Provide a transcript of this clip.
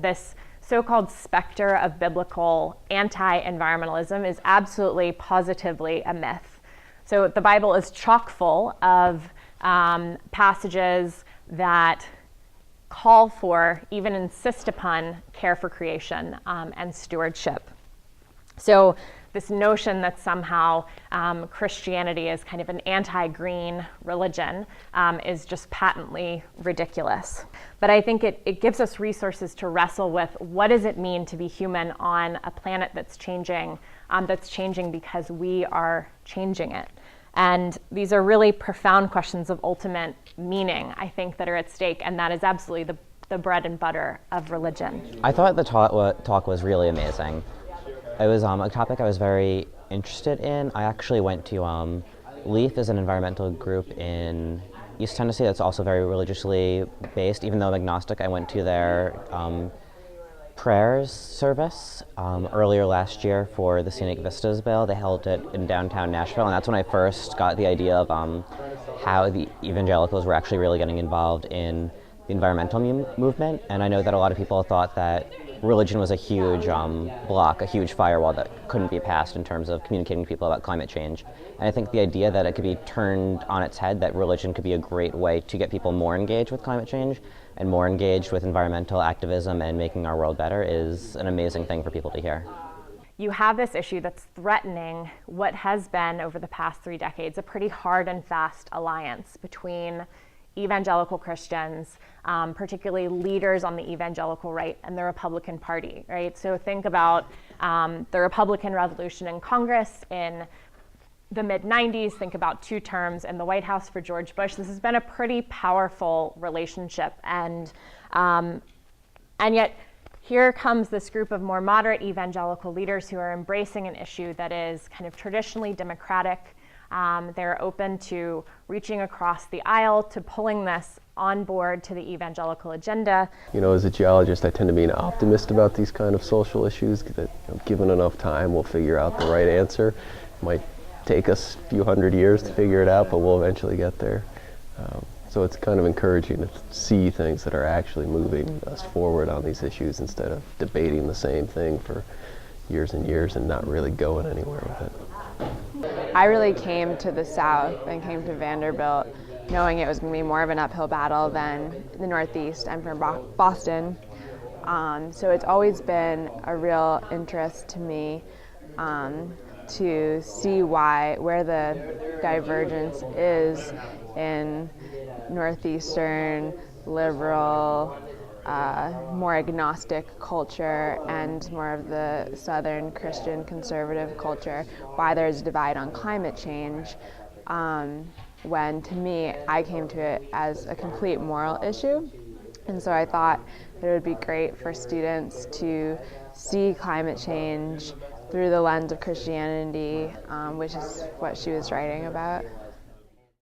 this so-called specter of biblical anti-environmentalism is absolutely, positively a myth. So the Bible is chock full of passages that call for, even insist upon, care for creation and stewardship. So this notion that somehow Christianity is kind of an anti-green religion is just patently ridiculous. But I think it gives us resources to wrestle with what does it mean to be human on a planet that's changing because we are changing it. And these are really profound questions of ultimate meaning, I think, that are at stake, and that is absolutely the bread and butter of religion. I thought the talk was really amazing. It was a topic I was very interested in. I actually went to LEAF is an environmental group in East Tennessee that's also very religiously based. Even though I'm agnostic, I went to their prayers service earlier last year for the Scenic Vistas bill. They held it in downtown Nashville, and that's when I first got the idea of how the evangelicals were actually really getting involved in the environmental movement. And I know that a lot of people thought that religion was a huge block, a huge firewall that couldn't be passed in terms of communicating to people about climate change. And I think the idea that it could be turned on its head, that religion could be a great way to get people more engaged with climate change and more engaged with environmental activism and making our world better, is an amazing thing for people to hear. You have this issue that's threatening what has been, over the past 3 decades, a pretty hard and fast alliance between evangelical Christians, particularly leaders on the evangelical right, and the Republican Party, right? So think about the Republican Revolution in Congress in the mid-90s, think about 2 terms in the White House for George Bush. This has been a pretty powerful relationship, and yet here comes this group of more moderate evangelical leaders who are embracing an issue that is kind of traditionally democratic. They're open to reaching across the aisle, to pulling this on board to the evangelical agenda. You know, as a geologist, I tend to be an optimist about these kind of social issues, that given enough time, we'll figure out the right answer. It might take us a few hundred years to figure it out, but we'll eventually get there. So it's kind of encouraging to see things that are actually moving us forward on these issues instead of debating the same thing for years and years and not really going anywhere with it. I really came to the South and came to Vanderbilt knowing it was going to be more of an uphill battle than the Northeast. I'm from Boston, so it's always been a real interest to me to see where the divergence is in Northeastern, liberal, more agnostic culture and more of the Southern Christian conservative culture, why there's a divide on climate change, when to me, I came to it as a complete moral issue. And so I thought that it would be great for students to see climate change through the lens of Christianity, which is what she was writing about.